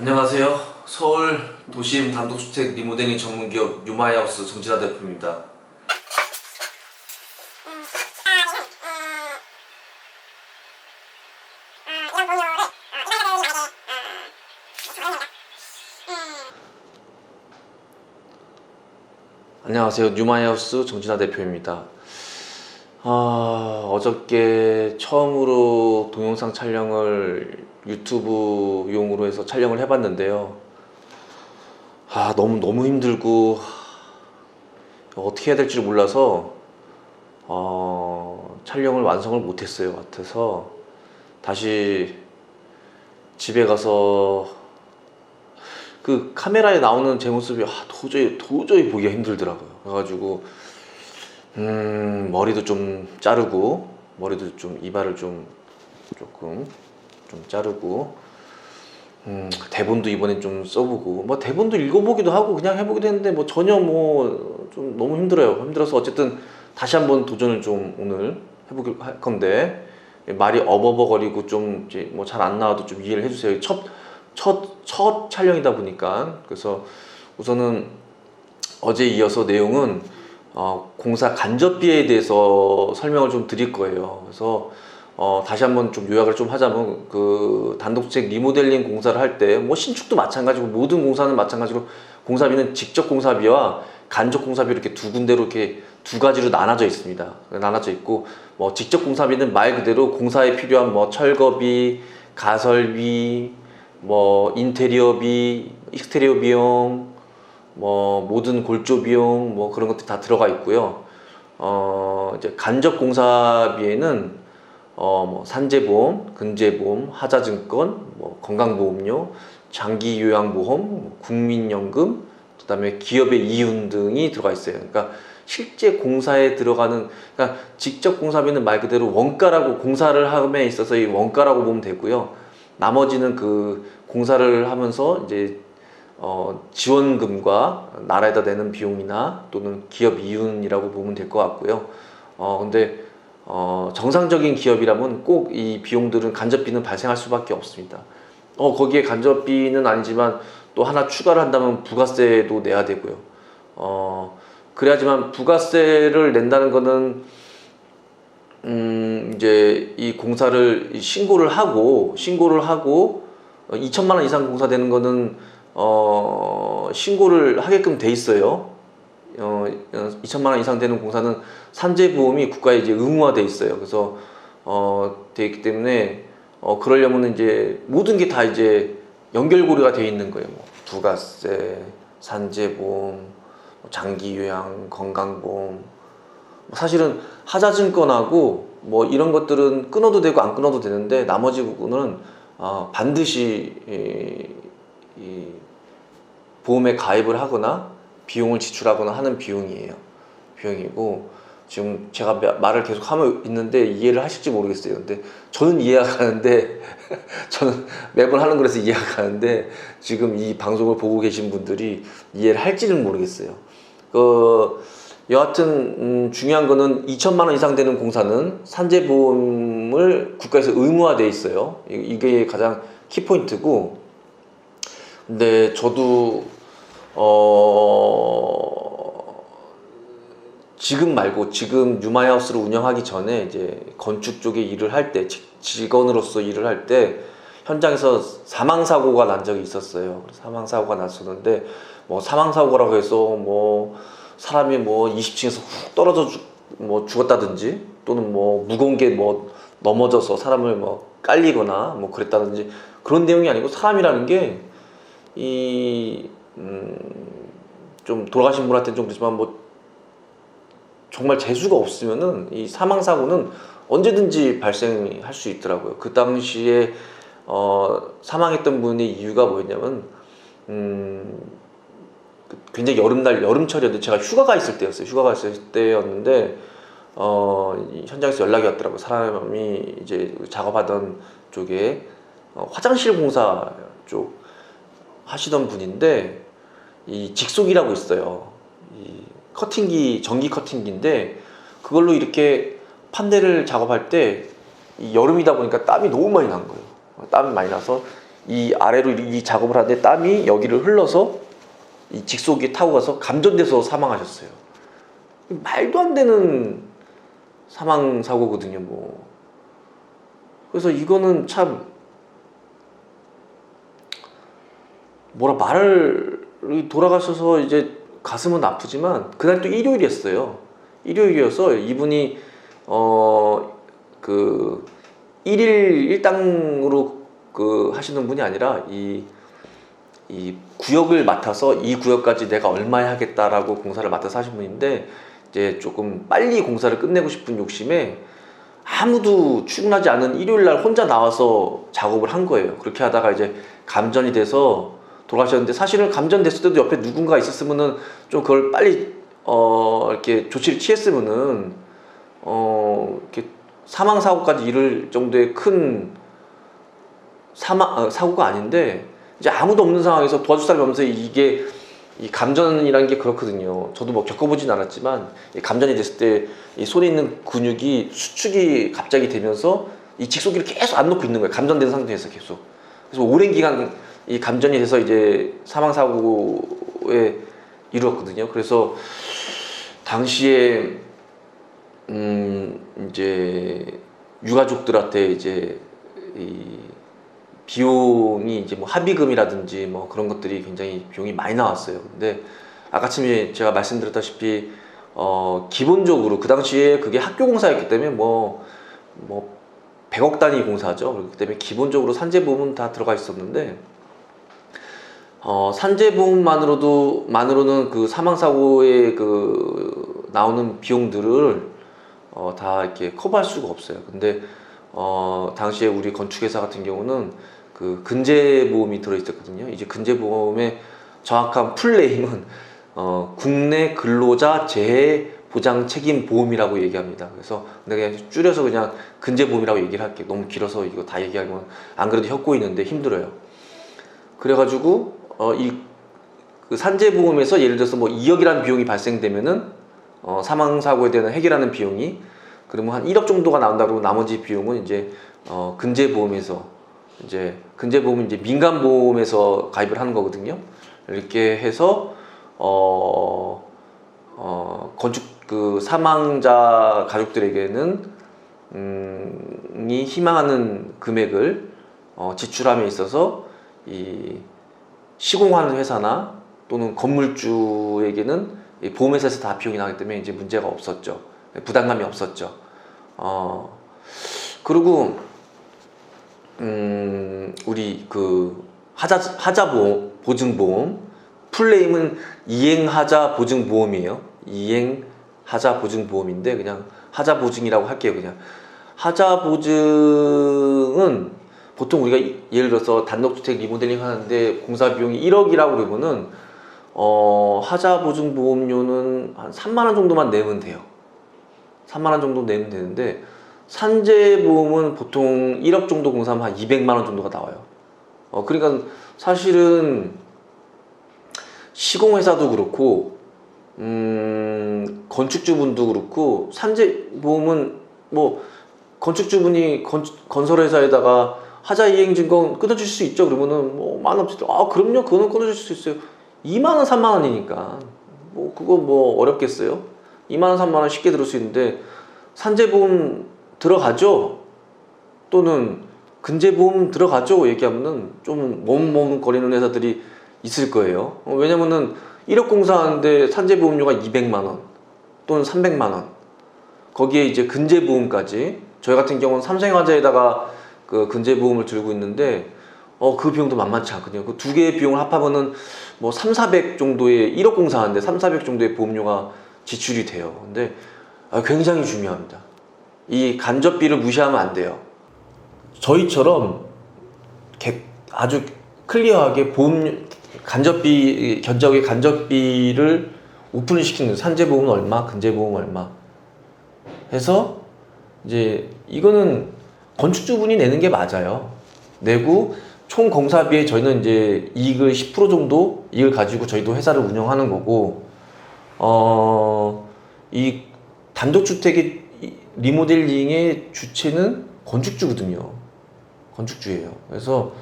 안녕하세요. 서울 도심 단독주택 리모델링 전문기업 유마이하우스 정진아 대표입니다. 안녕하세요. 뉴마이하우스 정진아 대표입니다. 어저께 처음으로 동영상 촬영을 유튜브용으로 해서 촬영을 해봤는데요. 너무 힘들고 어떻게 해야 될지 몰라서 촬영을 완성을 못했어요. 같아서 다시 집에 가서 그 카메라에 나오는 제 모습이 도저히 보기가 힘들더라고요. 그래가지고 머리도 좀 자르고, 머리도 좀 이발을 조금 자르고, 대본도 이번엔 좀 써보고, 뭐 대본도 읽어보기도 하고 그냥 해보기도 했는데 뭐 전혀 뭐 좀 너무 힘들어서 어쨌든 다시 한번 도전을 좀 오늘 해보길 할 건데, 말이 어버버거리고 좀 이제 뭐 잘 안 나와도 좀 이해를 해주세요. 첫 촬영이다 보니까. 그래서 우선은 어제 이어서 내용은 공사 간접비에 대해서 설명을 좀 드릴 거예요. 그래서 다시 한번 좀 요약을 좀 하자면, 그 단독주택 리모델링 공사를 할 때 뭐 신축도 마찬가지고 모든 공사는 마찬가지로 공사비는 직접 공사비와 간접 공사비 이렇게 두 군데로 이렇게 두 가지로 나눠져 있습니다. 나눠져 있고, 뭐 직접 공사비는 말 그대로 공사에 필요한 뭐 철거비, 가설비, 뭐 인테리어비, 익스테리어 비용, 뭐 모든 골조 비용, 뭐 그런 것들이 다 들어가 있고요. 이제 간접 공사비에는 뭐 산재보험, 근제보험, 하자증권, 뭐 건강보험료, 장기요양보험, 뭐 국민연금, 그다음에 기업의 이윤 등이 들어가 있어요. 그러니까 실제 공사에 들어가는, 그러니까 직접 공사비는 말 그대로 원가라고, 공사를 함에 있어서 이 원가라고 보면 되고요. 나머지는 그 공사를 하면서 이제 지원금과 나라에다 내는 비용이나 또는 기업 이윤이라고 보면 될 것 같고요. 근데 정상적인 기업이라면 꼭 이 비용들은, 간접비는 발생할 수밖에 없습니다. 거기에 간접비는 아니지만 또 하나 추가를 한다면 부가세도 내야 되고요. 그래야지만, 부가세를 낸다는 거는 이제 이 공사를 신고를 하고 2천만 원 이상 공사되는 거는 신고를 하게끔 돼 있어요. 2천만 원 이상 되는 공사는 산재보험이 국가에 이제 의무화돼 있어요. 그래서 돼 있기 때문에 그러려면 이제 모든 게 다 이제 연결고리가 돼 있는 거예요. 뭐 부가세, 산재보험, 장기요양, 건강보험. 사실은 하자증권하고 뭐 이런 것들은 끊어도 되고 안 끊어도 되는데, 나머지 부분은 반드시 이 보험에 가입을 하거나 비용을 지출하거나 하는 비용이고, 지금 제가 말을 계속 하고 있는데 이해를 하실지 모르겠어요. 근데 저는 이해가 가는데 저는 매번 하는 거라서 이해가 가는데, 지금 이 방송을 보고 계신 분들이 이해를 할지는 모르겠어요. 여하튼 중요한 거는 2천만 원 이상 되는 공사는 산재보험을 국가에서 의무화돼 있어요. 이게 가장 키포인트고, 근데 저도 지금 유마이하우스를 운영하기 전에 이제 건축 쪽에 일을 할 때, 직원으로서 일을 할 때 현장에서 사망사고가 난 적이 있었어요. 사망사고가 났었는데, 뭐 사망사고라고 해서 뭐 사람이 뭐 20층에서 훅 떨어져 죽었다든지, 또는 뭐 무거운 게 뭐 넘어져서 사람을 뭐 깔리거나 뭐 그랬다든지, 그런 내용이 아니고, 사람이라는 게 좀 돌아가신 분한테는 좀 그렇지만 뭐 정말 재수가 없으면은 이 사망사고는 언제든지 발생할 수 있더라고요. 그 당시에 사망했던 분의 이유가 뭐였냐면, 굉장히 여름철이었는데 제가 휴가가 있을 때였는데 현장에서 연락이 왔더라고요. 사람이 이제 작업하던 쪽에 화장실 공사 쪽 하시던 분인데, 이 직속이라고 있어요. 이 커팅기, 전기 커팅기인데, 그걸로 이렇게 판넬을 작업할 때, 이 여름이다 보니까 땀이 너무 많이 난 거예요. 땀이 많이 나서 이 아래로 이 작업을 하는데 땀이 여기를 흘러서 이 직속이 타고 가서 감전돼서 사망하셨어요. 말도 안 되는 사망 사고거든요. 뭐 그래서 이거는 참 뭐라 말을 돌아가셔서 이제 가슴은 아프지만 그날 또 일요일이었어요. 일요일이어서 이분이 그 일일 일당으로 그 하시는 분이 아니라 이 구역을 맡아서 이 구역까지 내가 얼마에 하겠다라고 공사를 맡아서 하신 분인데 이제 조금 빨리 공사를 끝내고 싶은 욕심에 아무도 출근하지 않은 일요일 날 혼자 나와서 작업을 한 거예요. 그렇게 하다가 이제 감전이 돼서 돌아가셨는데 사실은 감전됐을 때도 옆에 누군가 있었으면은 좀 그걸 빨리 이렇게 조치를 취했으면은 이렇게 사망 사고까지 이를 정도의 큰 사고가 아닌데 이제 아무도 없는 상황에서 도와줄 사람이 없면서 이게 이 감전이라는 게 그렇거든요. 저도 뭐 겪어보진 않았지만 이 감전이 됐을 때 이 손에 있는 근육이 수축이 갑자기 되면서 이 직속기를 계속 안 놓고 있는 거예요. 감전된 상태에서 계속. 그래서 오랜 기간 이 감전이 돼서 이제 사망 사고에 이르렀거든요. 그래서 당시에 이제 유가족들한테 이제 이 비용이 이제 뭐 합의금이라든지 뭐 그런 것들이 굉장히 비용이 많이 나왔어요. 근데 아까쯤에 제가 말씀드렸다시피 기본적으로 그 당시에 그게 학교 공사였기 때문에 뭐 100억 단위 공사죠. 그렇기 때문에 기본적으로 산재보험은 다 들어가 있었는데 산재보험만으로는 그 사망사고에 그 나오는 비용들을 다 이렇게 커버할 수가 없어요. 근데 당시에 우리 건축회사 같은 경우는 그 근재보험이 들어있었거든요. 이제 근재보험의 정확한 풀네임은 국내 근로자 재해 보장 책임 보험이라고 얘기합니다. 그래서 내가 그냥 줄여서 그냥 근재보험이라고 얘기를 할게. 너무 길어서 이거 다 얘기하면 안 그래도 혀꼬이는데 힘들어요. 그래가지고 그 산재보험에서 예를 들어서 뭐 2억이라는 비용이 발생되면은 사망사고에 대한 해결하는 비용이 그러면 한 1억 정도가 나온다 그러고 나머지 비용은 이제 근재보험에서 이제 근재보험은 이제 민간보험에서 가입을 하는 거거든요. 이렇게 해서 건축 그 사망자 가족들에게는 이 희망하는 금액을 지출함에 있어서 이 시공하는 회사나 또는 건물주에게는 이 보험회사에서 다 비용이 나기 때문에 이제 문제가 없었죠. 부담감이 없었죠. 그리고 우리 그 하자 보증보험 풀네임은 이행하자 보증보험이에요. 이행하자 보증보험인데 그냥 하자 보증이라고 할게요. 그냥 하자 보증은 보통 우리가 예를 들어서 단독주택 리모델링 하는데 공사 비용이 1억이라고 그러면은 하자 보증 보험료는 한 3만 원 정도만 내면 돼요. 3만 원 정도 내면 되는데 산재 보험은 보통 1억 정도 공사하면 한 200만 원 정도가 나와요. 그러니까 사실은 시공회사도 그렇고 건축주분도 그렇고 산재 보험은 뭐 건축주분이 건설회사에다가 하자 이행 증권 끊어줄 수 있죠. 그러면은 뭐 만 원 없이 그럼요. 그거는 끊어줄 수 있어요. 2만 원, 3만 원이니까 뭐 그거 뭐 어렵겠어요? 2만 원, 3만 원 쉽게 들을 수 있는데 산재보험 들어가죠? 또는 근재보험 들어가죠? 얘기하면은 좀 머뭇머뭇거리는 회사들이 있을 거예요. 왜냐면은 1억 공사하는데 산재보험료가 200만 원 또는 300만 원 거기에 이제 근재보험까지 저희 같은 경우는 삼성화재에다가 그 근재보험을 들고 있는데 그 비용도 만만치 않거든요. 그 두 개의 비용을 합하면은 뭐 3,400 정도의 1억 공사하는데 3,400 정도의 보험료가 지출이 돼요. 근데 굉장히 중요합니다. 이 간접비를 무시하면 안 돼요. 저희처럼 아주 클리어하게 간접비 견적의 간접비를 오픈을 시키는 거예요. 산재보험은 얼마, 근재보험 얼마 해서 이제 이거는 건축주분이 내는 게 맞아요. 내고 총 공사비에 저희는 이제 이익을 10% 정도 이익을 가지고 저희도 회사를 운영하는 거고 이 단독주택의 리모델링의 주체는 건축주거든요. 건축주예요. 그래서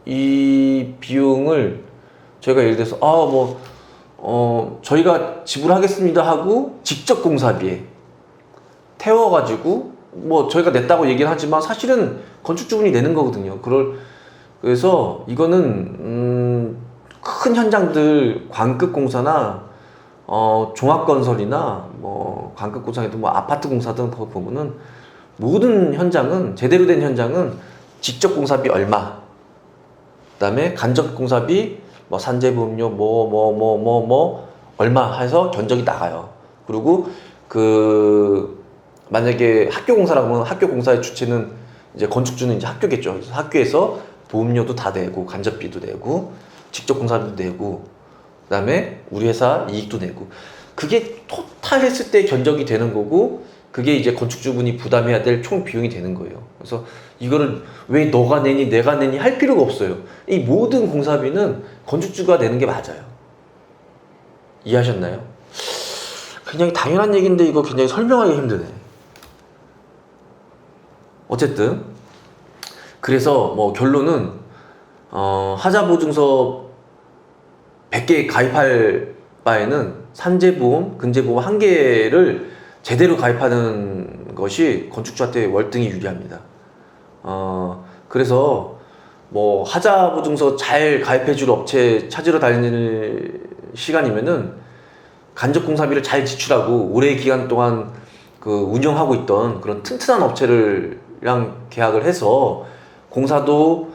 이 비용을 저희가 예를 들어서 저희가 지불하겠습니다 하고 직접 공사비에 태워가지고 뭐 저희가 냈다고 얘기는 하지만 사실은 건축주분이 내는 거거든요. 그래서 이거는 큰 현장들 관급 공사나 종합건설이나 뭐 관급 공사든 뭐 아파트 공사든 그거 보면은 모든 현장은 제대로 된 현장은 직접 공사비 얼마, 그다음에 간접 공사비 뭐 산재보험료 뭐 얼마 해서 견적이 나가요. 그리고 만약에 학교 공사라고 하면 학교 공사의 주체는 이제 건축주는 이제 학교겠죠. 그래서 학교에서 보험료도 다 내고 간접비도 내고 직접 공사비도 내고 그다음에 우리 회사 이익도 내고 그게 토탈 했을 때 견적이 되는 거고 그게 이제 건축주분이 부담해야 될 총 비용이 되는 거예요. 그래서 이거를 왜 너가 내니 내가 내니 할 필요가 없어요. 이 모든 공사비는 건축주가 내는 게 맞아요. 이해하셨나요? 굉장히 당연한 얘기인데 이거 굉장히 설명하기 힘드네. 어쨌든 그래서 뭐 결론은 하자보증서 100개 가입할 바에는 산재보험, 근재보험 1개를 제대로 가입하는 것이 건축주한테 월등히 유리합니다. 그래서 뭐 하자보증서 잘 가입해줄 업체 찾으러 다니는 시간이면은 간접공사비를 잘 지출하고 오래 기간 동안 운영하고 있던 그런 튼튼한 업체랑 계약을 해서 공사도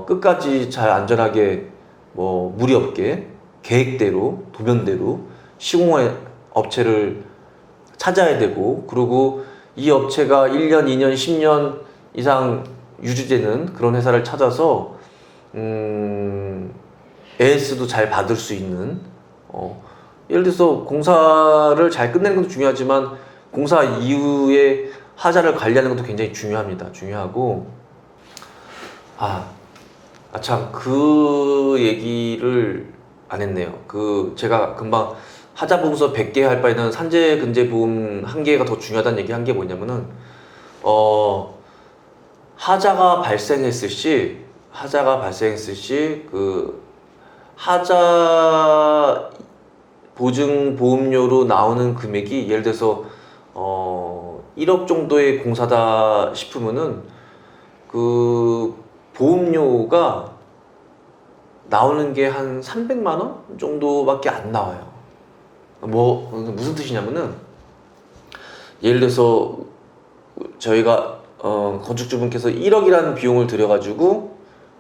끝까지 잘 안전하게 뭐 무리 없게 계획대로 도면대로 시공할 업체를 찾아야 되고, 그리고 이 업체가 1년, 2년, 10년 이상 유지되는 그런 회사를 찾아서 AS도 잘 받을 수 있는 예를 들어서 공사를 잘 끝내는 것도 중요하지만 공사 이후에 하자를 관리하는 것도 굉장히 중요합니다. 중요하고 참 그 얘기를 안 했네요. 제가 금방 하자보증서 100개 할 바에는 산재 근재 보험 1개가 더 중요하다는 얘기 한 게 뭐냐면은 하자가 발생했을 시 하자 보증 보험료로 나오는 금액이 예를 들어서 1억 정도의 공사다 싶으면은 보험료가 나오는 게 한 300만 원 정도밖에 안 나와요. 무슨 뜻이냐면은 예를 들어서 저희가 건축주분께서 1억이라는 비용을 들여가지고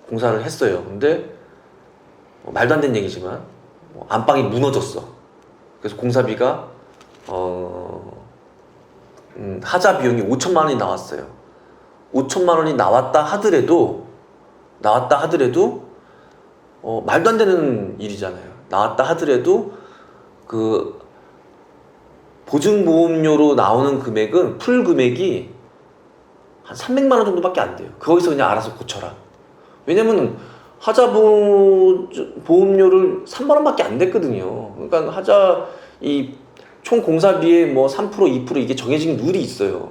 공사를 했어요. 근데 말도 안 되는 얘기지만 안방이 무너졌어. 그래서 공사비가 하자 비용이 5천만 원이 나왔어요. 5천만 원이 나왔다 하더라도 말도 안 되는 일이잖아요. 나왔다 하더라도 보증보험료로 나오는 금액은 풀 금액이 한 300만 원 정도밖에 안 돼요. 거기서 그냥 알아서 고쳐라. 왜냐면 하자 보험료를 3만 원밖에 안 됐거든요. 그러니까 하자 총 공사비에 뭐 3% 2% 이게 정해진 룰이 있어요.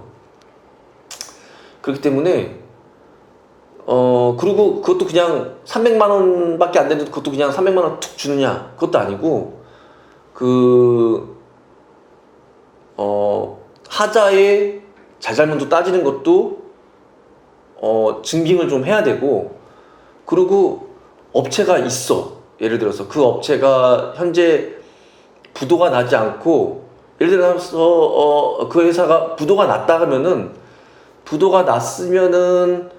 그렇기 때문에 그리고 그것도 그냥 300만 원밖에 안 되는데 그것도 그냥 300만 원 툭 주느냐, 그것도 아니고 하자의 잘잘못도 따지는 것도 증빙을 좀 해야 되고, 그리고 업체가 있어. 예를 들어서 그 업체가 현재 부도가 나지 않고, 예를 들어서 그 회사가 부도가 났다 하면은, 부도가 났으면은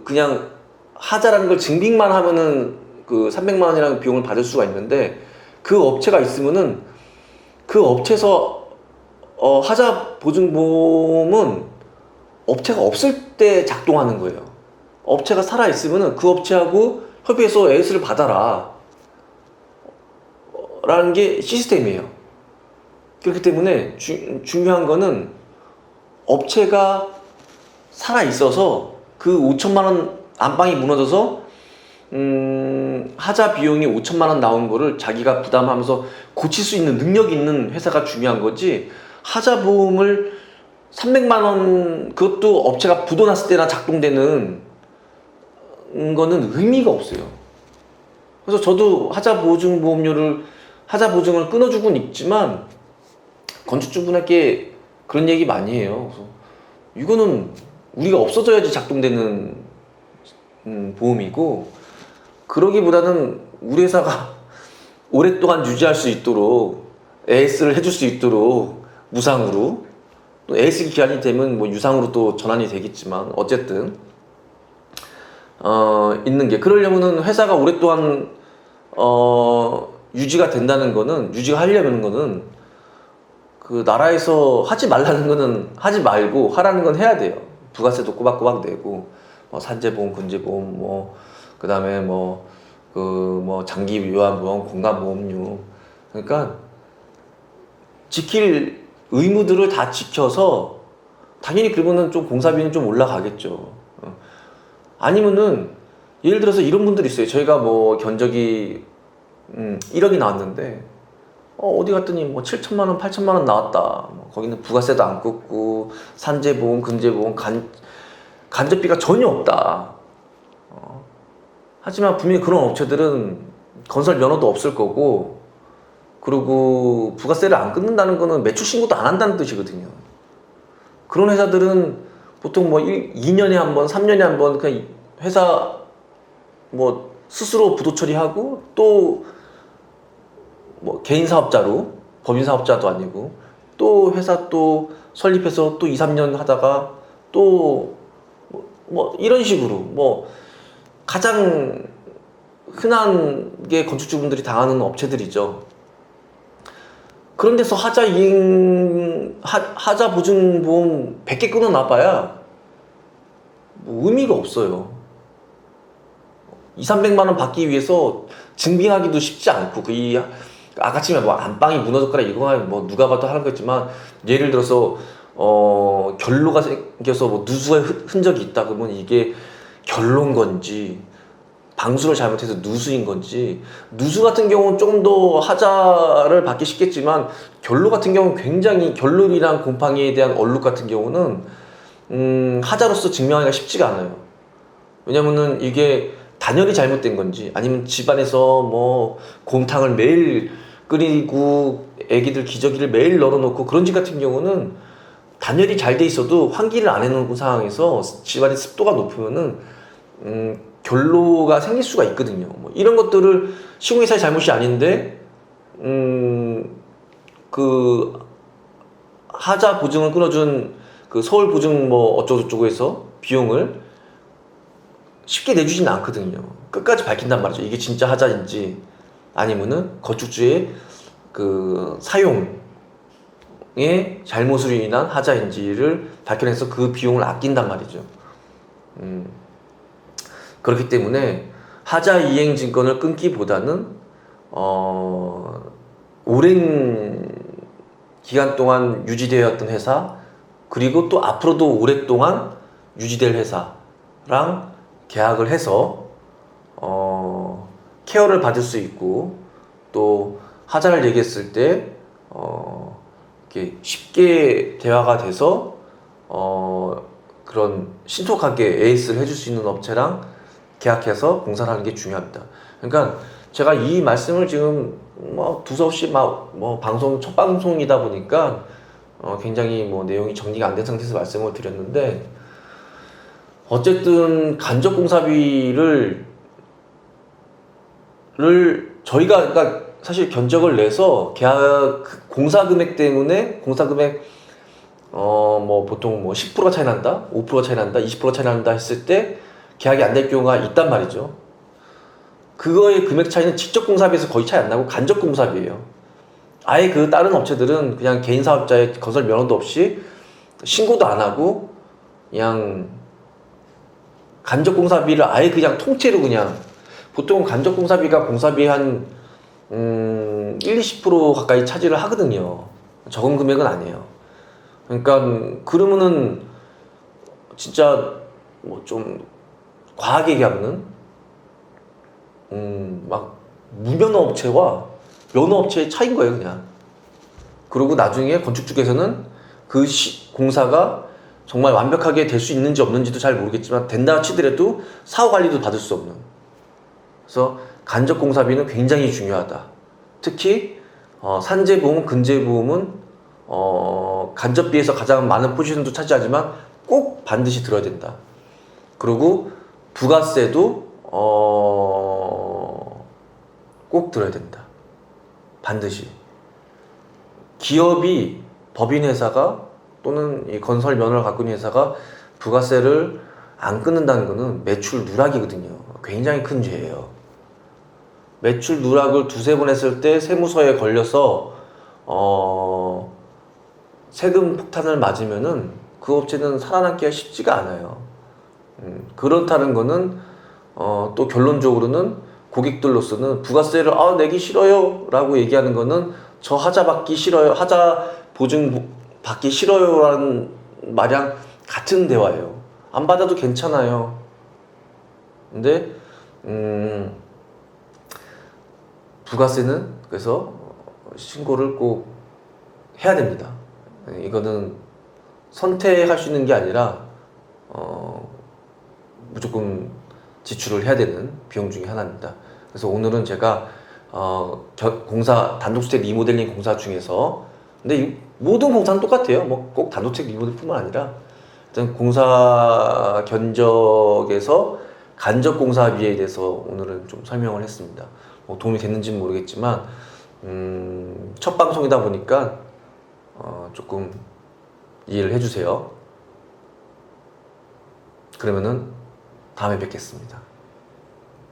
그냥 하자라는 걸 증빙만 하면은 300만 원이라는 비용을 받을 수가 있는데, 그 업체가 있으면은 그 업체에서 하자 보증보험은 업체가 없을 때 작동하는 거예요. 업체가 살아 있으면은 그 업체하고 협의해서 AS를 받아라 라는 게 시스템이에요. 그렇기 때문에 중요한 거는 업체가 살아 있어서 그 5천만 원 안방이 무너져서 하자 비용이 5천만 원 나온 거를 자기가 부담하면서 고칠 수 있는 능력이 있는 회사가 중요한 거지, 하자 보험을 300만 원 그것도 업체가 부도났을 때나 작동되는 거는 의미가 없어요. 그래서 저도 하자 보증을 끊어주고는 있지만 건축주분에게 그런 얘기 많이 해요. 그래서 이거는 우리가 없어져야지 작동되는 보험이고, 그러기보다는 우리 회사가 오랫동안 유지할 수 있도록 AS를 해줄 수 있도록 무상으로, 또 AS 기간이 되면 뭐 유상으로 또 전환이 되겠지만 어쨌든 있는 게, 그러려면은 회사가 오랫동안 유지가 된다는 거는, 유지가 하려는 거는 그 나라에서 하지 말라는 거는 하지 말고 하라는 건 해야 돼요. 부가세도 꼬박꼬박 내고, 뭐 산재보험, 근재보험, 뭐 그다음에 뭐 장기 요양보험, 공간보험료, 그러니까 지킬 의무들을 다 지켜서 당연히 그러면은 좀 공사비는 좀 올라가겠죠. 아니면은 예를 들어서 이런 분들이 있어요. 저희가 뭐 견적이 1억이 나왔는데 어디 갔더니 뭐 7천만 원, 8천만 원 나왔다. 뭐 거기는 부가세도 안 긋고 산재보험, 근재보험, 간접비가 전혀 없다. 하지만 분명히 그런 업체들은 건설 면허도 없을 거고, 그리고 부가세를 안 끊는다는 거는 매출 신고도 안 한다는 뜻이거든요. 그런 회사들은 보통 뭐 2년에 한 번, 3년에 한 번 그냥 회사 뭐 스스로 부도 처리하고, 또 뭐 개인 사업자로, 법인 사업자도 아니고, 또 회사 또 설립해서 또 2, 3년 하다가 또 뭐 이런 식으로 뭐 가장 흔한 게 건축주분들이 당하는 업체들이죠. 그런 데서 하자 보증보험 100개 끊어놔봐야 뭐 의미가 없어요. 2, 300만 원 받기 위해서 증빙하기도 쉽지 않고, 아까쯤에 뭐 안방이 무너졌거나 이거 뭐 누가 봐도 하는 거겠지만, 예를 들어서 결로가 생겨서 뭐 누수의 흔적이 있다 그러면 이게 결로인 건지 방수를 잘못해서 누수인 건지, 누수 같은 경우는 조금 더 하자를 받기 쉽겠지만 결로 같은 경우는 굉장히, 결로이랑 곰팡이에 대한 얼룩 같은 경우는 하자로서 증명하기가 쉽지가 않아요. 왜냐면은 이게 단열이 잘못된 건지, 아니면 집안에서 뭐 곰탕을 매일 끓이고 애기들 기저귀를 매일 널어놓고 그런 집 같은 경우는 단열이 잘 돼 있어도 환기를 안 해놓은 상황에서 집안의 습도가 높으면은 결로가 생길 수가 있거든요. 뭐 이런 것들을 시공회사의 잘못이 아닌데 그 하자 보증을 끊어준 그 서울 보증 뭐 어쩌고저쩌고 해서 비용을 쉽게 내주진 않거든요. 끝까지 밝힌단 말이죠. 이게 진짜 하자인지 아니면은 건축주의 그 사용의 잘못으로 인한 하자인지를 밝혀내서 그 비용을 아낀단 말이죠. 그렇기 때문에 하자 이행 증권을 끊기보다는 오랜 기간 동안 유지되었던 회사, 그리고 또 앞으로도 오랫동안 유지될 회사랑 계약을 해서 케어를 받을 수 있고, 또 하자를 얘기했을 때 이렇게 쉽게 대화가 돼서 그런 신속하게 AS를 해줄 수 있는 업체랑 계약해서 공사를 하는 게 중요합니다. 그러니까 제가 이 말씀을 지금 뭐 두서없이 뭐 방송 첫 방송이다 보니까 굉장히 뭐 내용이 정리가 안 된 상태에서 말씀을 드렸는데, 어쨌든 간접 공사비를 저희가, 그러니까 사실 견적을 내서 계약 공사 금액 때문에, 공사 금액 뭐 보통 뭐 10%가 차이 난다, 5%가 차이 난다, 20%가 차이 난다 했을 때 계약이 안 될 경우가 있단 말이죠. 그거의 금액 차이는 직접 공사비에서 거의 차이 안 나고 간접 공사비예요. 아예 그 다른 업체들은 그냥 개인 사업자의 건설 면허도 없이 신고도 안 하고 그냥 간접 공사비를 아예 그냥 통째로, 그냥 보통 간접 공사비가 공사비 한 1, 20% 가까이 차지를 하거든요. 적은 금액은 아니에요. 그러니까 그러면은 진짜 뭐 좀 과하게 얘기하면은 막 무면허 업체와 면허 업체의 차이인 거예요, 그냥. 그리고 나중에 건축 쪽에서는 그 공사가 정말 완벽하게 될 수 있는지 없는지도 잘 모르겠지만 된다 치더라도 사후 관리도 받을 수 없는. 그래서 간접 공사비는 굉장히 중요하다. 특히 산재보험, 근재보험은 간접비에서 가장 많은 포지션도 차지하지만 꼭 반드시 들어야 된다. 그리고 부가세도 꼭 들어야 된다. 반드시. 기업이 법인회사가 또는 이 건설 면허를 갖고 있는 회사가 부가세를 안 끊는다는 것은 매출 누락이거든요. 굉장히 큰 죄예요. 매출 누락을 두세 번 했을 때 세무서에 걸려서 세금 폭탄을 맞으면은 그 업체는 살아남기가 쉽지가 않아요. 그렇다는 거는 또 결론적으로는 고객들로서는 부가세를 내기 싫어요 라고 얘기하는 거는 저 하자 받기 싫어요, 하자 보증 받기 싫어요 라는 말이랑 같은 대화예요. 안 받아도 괜찮아요. 근데 부가세는 그래서 신고를 꼭 해야 됩니다. 이거는 선택할 수 있는 게 아니라 무조건 지출을 해야 되는 비용 중에 하나입니다. 그래서 오늘은 제가 공사 단독주택 리모델링 공사 중에서 근데 이 모든 공사는 똑같아요. 뭐 꼭 단독주택 리모델뿐만 아니라 일단 공사 견적에서 간접 공사비에 대해서 오늘은 좀 설명을 했습니다. 뭐 도움이 됐는지는 모르겠지만 첫 방송이다 보니까 조금 이해를 해주세요. 그러면은 다음에 뵙겠습니다.